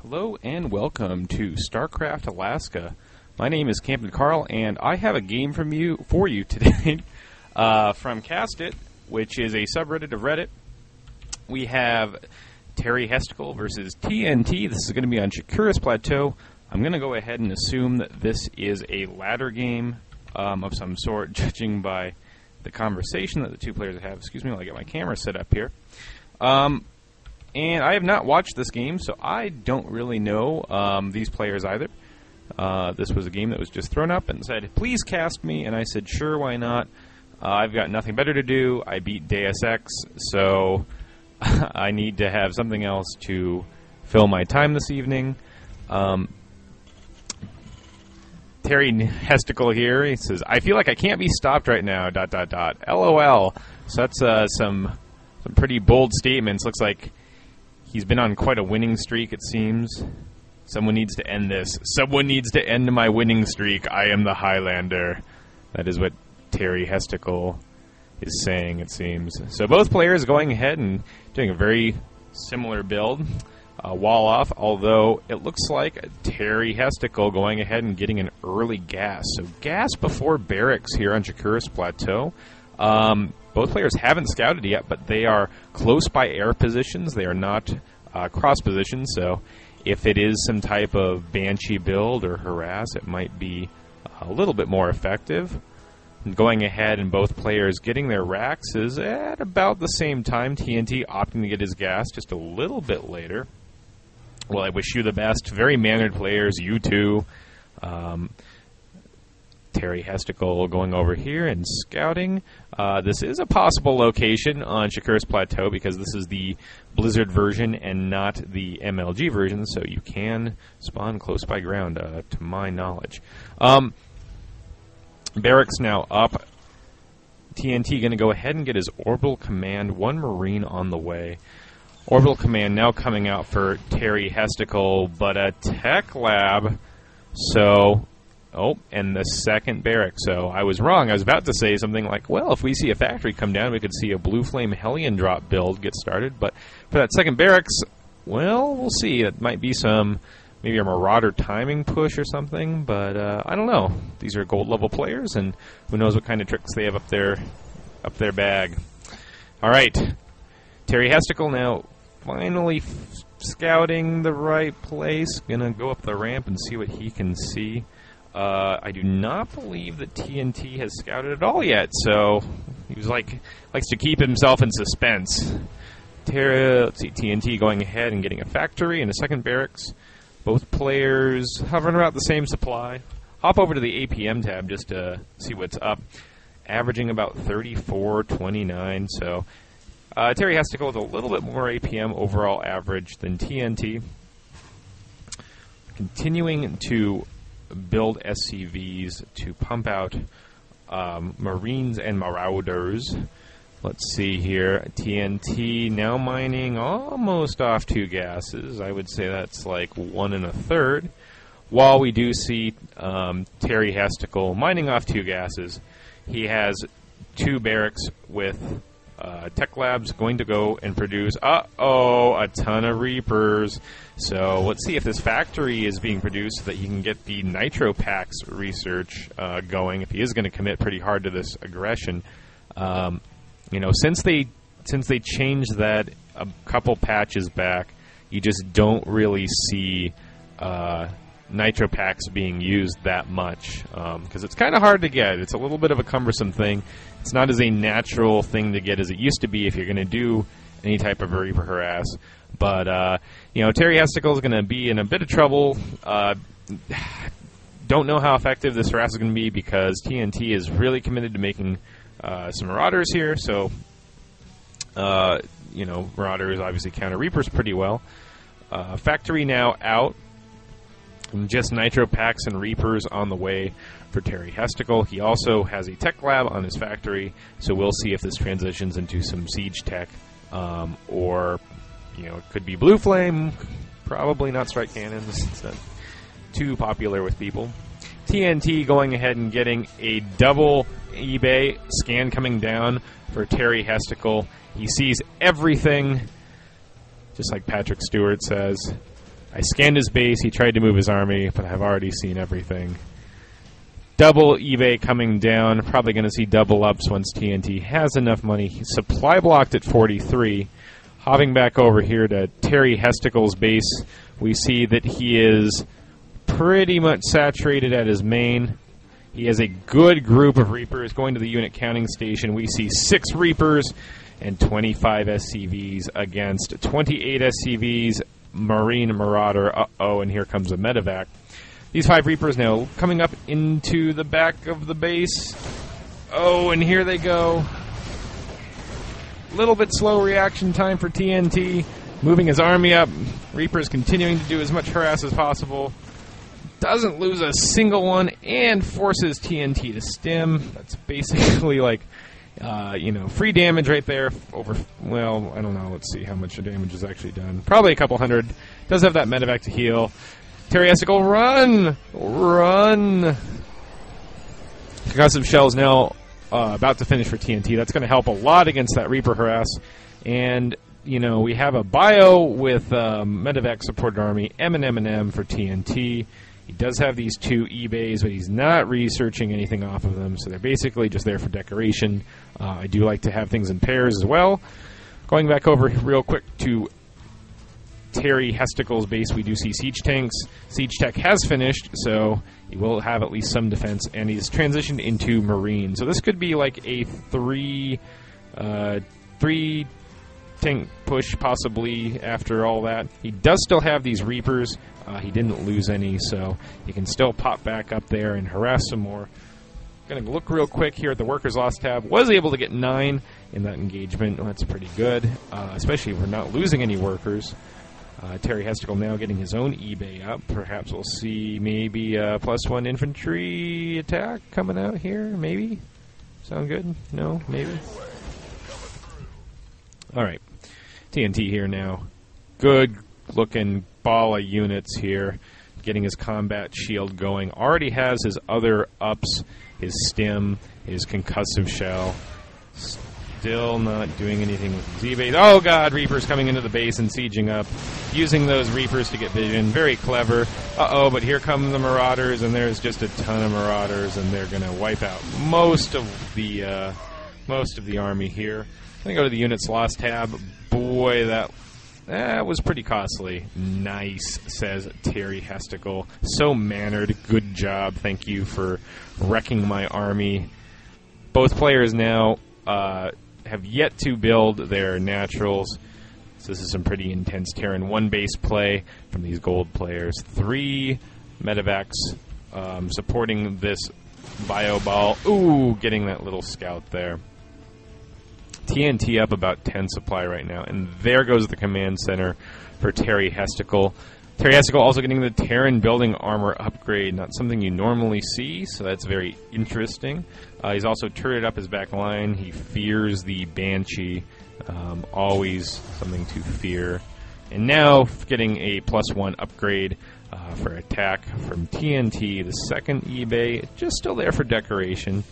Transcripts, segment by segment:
Hello and welcome to StarcraftAlaska. My name is Captain Carl, and I have a game for you today from Cast It, which is a subreddit of Reddit. We have TeryHesticle Vs TnT. This is going to be on Sharkuas Plateau. I'm going to go ahead and assume that this is a ladder game of some sort, judging by the conversation that the two players have. Excuse me while I get my camera set up here. And I have not watched this game, so I don't really know these players either. This was a game that was just thrown up and said, please cast me, and I said, sure, why not? I've got nothing better to do. I beat Deus Ex, so I need to have something else to fill my time this evening. TeryHesticle here, he says, I feel like I can't be stopped right now, ... LOL. So that's some pretty bold statements. Looks like he's been on quite a winning streak, it seems. Someone needs to end this. Someone needs to end my winning streak. I am the Highlander. That is what TeryHesticle is saying, it seems. So both players going ahead and doing a very similar build. Wall off, although it looks like TeryHesticle going ahead and getting an early gas. So gas before barracks here on Sharkuas Plateau. Both players haven't scouted yet, but they are close by air positions. They are not cross positions, so if it is some type of Banshee build or harass, it might be a little bit more effective. And going ahead and both players getting their racks is at about the same time. TnT opting to get his gas just a little bit later. Well, I wish you the best. Very mannered players, you too. TeryHesticle going over here and scouting. This is a possible location on Sharkuas Plateau because this is the Blizzard version and not the MLG version, so you can spawn close by ground, to my knowledge. Barracks now up. TnT going to go ahead and get his orbital command. One Marine on the way. Orbital command now coming out for TeryHesticle, but a tech lab. So, oh, and the second barrack. So I was wrong. I was about to say something like, well, if we see a factory come down, we could see a Blue Flame Hellion drop build get started. But for that second barracks, well, we'll see. It might be maybe a Marauder timing push or something, but I don't know. These are gold level players, and who knows what kind of tricks they have up their bag. All right, TeryHesticle now finally scouting the right place. Gonna go up the ramp and see what he can see. I do not believe that TnT has scouted at all yet, so he was likes to keep himself in suspense. Let's see, TnT going ahead and getting a factory and a second barracks. Both players hovering about the same supply. Hop over to the APM tab just to see what's up. Averaging about 34.29, so TeryHesticle with a little bit more APM overall average than TnT. Continuing to build SCVs to pump out Marines and Marauders. Let's see here. TnT now mining almost off 2 gases. I would say that's like 1 1/3. While we do see TeryHesticle mining off 2 gases, he has 2 barracks with tech labs going to go and produce, a ton of Reapers. So let's see if this factory is being produced so that he can get the Nitro Packs research going, if he is going to commit pretty hard to this aggression. You know, since they changed that a couple patches back, you just don't really see Nitro Packs being used that much, because it's kind of hard to get. It's a little bit of a cumbersome thing. It's not as a natural thing to get as it used to be if you're going to do any type of Reaper harass. But, you know, TeryHesticle is going to be in a bit of trouble. Don't know how effective this harass is going to be because TnT is really committed to making some Marauders here. So, you know, Marauders obviously counter Reapers pretty well. Factory now out. And just Nitro Packs and Reapers on the way for TeryHesticle. He also has a tech lab on his factory, so we'll see if this transitions into some siege tech, or, you know, it could be Blue Flame, probably not strike cannons. It's not too popular with people. TnT going ahead and getting a double eBay scan coming down for TeryHesticle. He sees everything, just like Patrick Stewart says. I scanned his base. He tried to move his army, but I've already seen everything. Double eBay coming down. Probably going to see double ups once TNT has enough money. He's supply blocked at 43. Hopping back over here to TeryHesticle's base, we see that he is pretty much saturated at his main. He has a good group of Reapers. Going to the unit counting station, we see 6 Reapers and 25 SCVs against 28 SCVs, Marine Marauder. Uh-oh, and here comes a medevac. These 5 Reapers now coming up into the back of the base. Oh, and here they go. Little bit slow reaction time for TNT. Moving his army up. Reapers continuing to do as much harass as possible. Doesn't lose a single one and forces TNT to stim. That's basically like, free damage right there. Over, well, I don't know. Let's see how much damage is actually done. Probably a couple hundred. Does have that medevac to heal. TeryHesticle, run! Run! Concussive Shell is now about to finish for TNT. That's going to help a lot against that Reaper harass. And, we have a bio with medevac supported army, M for TNT. He does have these 2 eBays, but he's not researching anything off of them, so they're basically just there for decoration. I do like to have things in pairs as well. Going back over real quick to TeryHesticle's base, we do see siege tanks. Siege tech has finished, so he will have at least some defense, and he's transitioned into Marine. So this could be like a 3 tank push, possibly, after all that. He does still have these Reapers. He didn't lose any, so he can still pop back up there and harass some more. Going to look real quick here at the Workers Lost tab. Was able to get 9 in that engagement. Well, that's pretty good, especially if we're not losing any workers. TeryHesticle now getting his own eBay up. Perhaps we'll see maybe a +1 infantry attack coming out here, maybe? Sound good? No? Maybe? Alright. TNT here now. Good looking ball of units here. Getting his combat shield going. Already has his other ups, his stim, his concussive shell. Still not doing anything with his eBay. Oh god, Reapers coming into the base and sieging up. Using those Reapers to get vision. Very clever. Uh-oh, but here come the Marauders, and there's just a ton of Marauders, and they're going to wipe out most of the army here. I'm going to go to the Units Lost tab. Boy, that was pretty costly. Nice, says TeryHesticle. So mannered. Good job. Thank you for wrecking my army. Both players now have yet to build their naturals. So this is some pretty intense Terran 1 base play from these gold players. 3 medevacs supporting this bio ball. Ooh, getting that little scout there. TNT up about 10 supply right now, and there goes the command center for TeryHesticle. TeryHesticle also getting the Terran building armor upgrade, not something you normally see, so that's very interesting. He's also turreted up his back line. He fears the Banshee, always something to fear. And now getting a +1 upgrade for attack from TNT, the second eBay, just still there for decoration.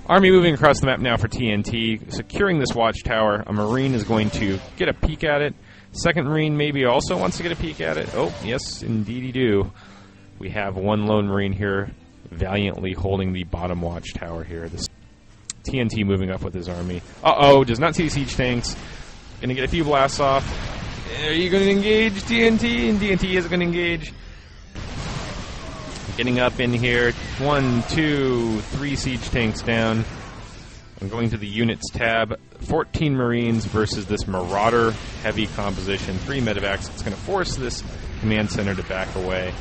Army moving across the map now for TNT, securing this watchtower. A Marine is going to get a peek at it. Second Marine maybe also wants to get a peek at it. Oh, yes, indeedy do. We have one lone Marine here valiantly holding the bottom watchtower here. This TNT moving up with his army. Uh-oh, does not see siege tanks. Gonna get a few blasts off. Are you gonna engage TNT? And TNT is gonna engage. Getting up in here. 1, 2, 3 siege tanks down. I'm going to the units tab. 14 Marines versus this Marauder heavy composition. 3 medevacs. It's going to force this command center to back away.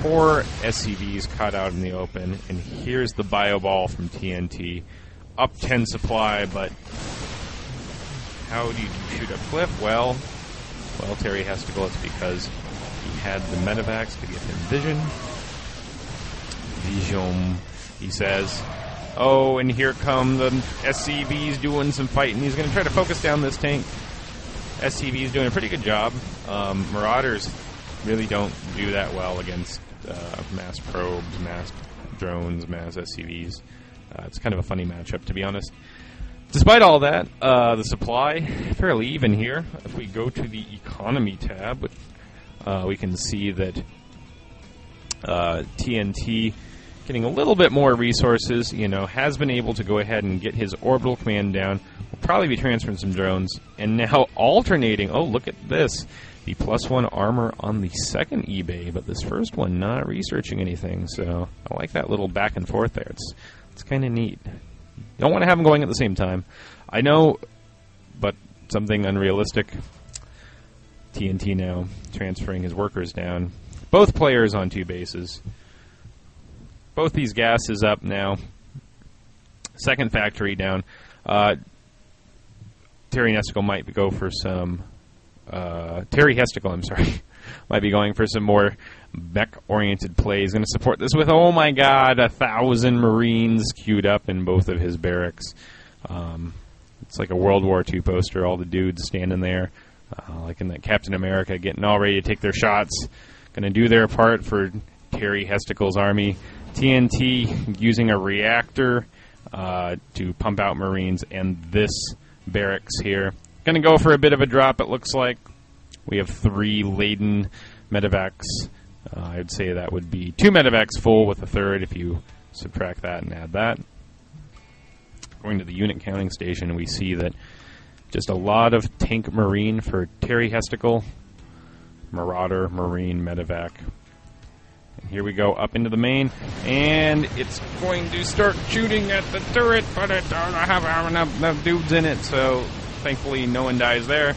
4 SCVs caught out in the open. And here's the bio ball from TNT. Up 10 supply, but how do you shoot a cliff? Well, TeryHesticle, it's because he had the medevacs to get him vision. Vision, he says. Oh, and here come the SCVs doing some fighting. He's going to try to focus down this tank. SCV's doing a pretty good job. Marauders really don't do that well against mass probes, mass drones, mass SCVs. It's kind of a funny matchup, to be honest. Despite all that, the supply fairly even here. If we go to the economy tab, which we can see that TnT, getting a little bit more resources, has been able to go ahead and get his orbital command down. We'll probably be transferring some drones, and now alternating. Oh, look at this. The +1 armor on the second eBay, but this first one not researching anything, so I like that little back and forth there. It's kind of neat. You don't want to have them going at the same time. I know, but something unrealistic. TnT now transferring his workers down. Both players on 2 bases. Both these gases up now. Second factory down. TeryHesticle might go for some... TeryHesticle, I'm sorry. Might be going for some more mech-oriented plays. Going to support this with, oh my god, 1,000 Marines queued up in both of his barracks. It's like a World War II poster. All the dudes standing there, like in that Captain America, getting all ready to take their shots. Going to do their part for TeryHesticle's army. TnT using a reactor to pump out Marines, and this barracks here. Going to go for a bit of a drop, it looks like. We have 3 laden medevacs. I would say that would be 2 medevacs full with a third if you subtract that and add that. Going to the unit counting station, we see that just a lot of tank Marine for TeryHesticle. Marauder, Marine, medevac. And here we go up into the main, and it's going to start shooting at the turret, but it doesn't have enough dudes in it, so thankfully no one dies there.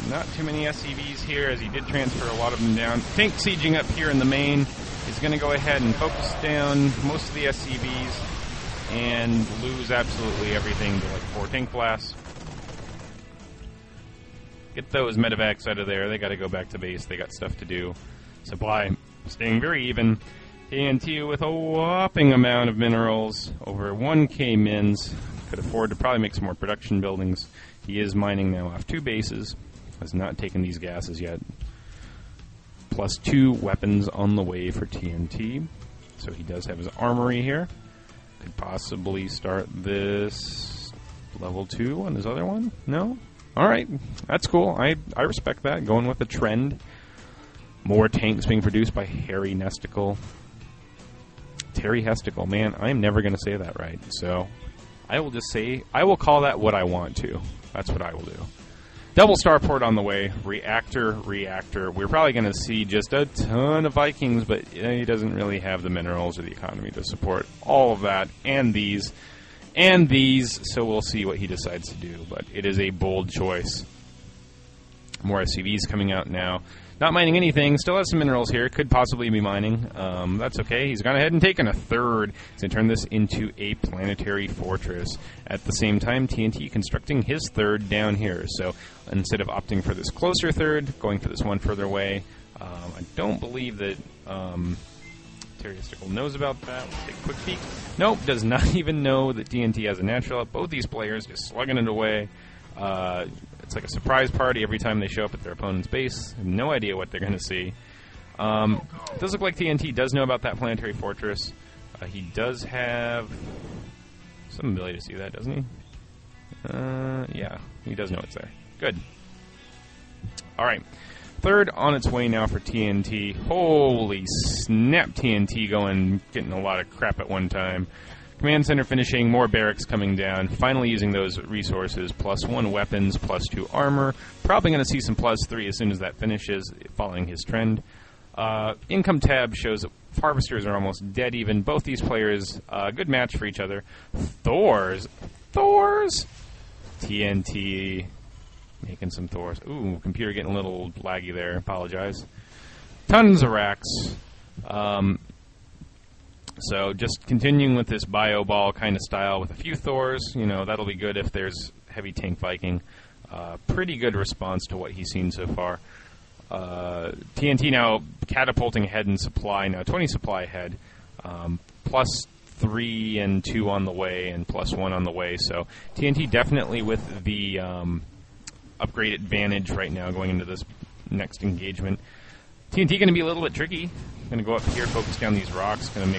Not too many SCVs here, as he did transfer a lot of them down. Tank sieging up here in the main is going to go ahead and focus down most of the SCVs and lose absolutely everything to like 4 tank blasts. Get those medevacs out of there. They got to go back to base. They got stuff to do. Supply staying very even. TnT with a whopping amount of minerals, over 1k mins. Could afford to probably make some more production buildings. He is mining now off 2 bases. Has not taken these gases yet. +2 weapons on the way for TnT. So he does have his armory here. Could possibly start this level 2 on his other one. No? Alright, that's cool. I respect that. Going with the trend. More tanks being produced by TeryHesticle. TeryHesticle, man, I'm never going to say that right. So, I will just say, I will call that what I want to. That's what I will do. Double starport on the way. Reactor. We're probably going to see just a ton of Vikings, but he doesn't really have the minerals or the economy to support all of that, and these, so we'll see what he decides to do, but it is a bold choice. More SCVs coming out now. Not mining anything, still has some minerals here, could possibly be mining. That's okay, he's gone ahead and taken a third to turn this into a planetary fortress. At the same time, TnT constructing his third down here, so instead of opting for this closer third, going for this one further away. I don't believe that TeryHesticle knows about that. Let's take a quick peek. Nope, does not even know that TnT has a natural up. Both these players just slugging it away. It's like a surprise party every time they show up at their opponent's base. No idea what they're going to see. It does look like TnT does know about that planetary fortress. He does have some ability to see that, doesn't he? Yeah, he does know it's there. Good. Alright. Third on its way now for TnT. Holy snap, TnT getting a lot of crap at one time. Command center finishing, more barracks coming down, finally using those resources, +1 weapons, +2 armor. Probably going to see some +3 as soon as that finishes, following his trend. Income tab shows that harvesters are almost dead even. Both these players, good match for each other. Thors! TnT making some Thors. Ooh, computer getting a little laggy there, apologize. Tons of racks. So just continuing with this bio ball kind of style with a few Thors, that'll be good if there's heavy tank Viking. Pretty good response to what he's seen so far. TnT now catapulting ahead in supply, now 20 supply ahead, +3 and 2 on the way, and +1 on the way. So TnT definitely with the upgrade advantage right now going into this next engagement. TnT going to be a little bit tricky. Going to go up here, focus down these rocks, going to make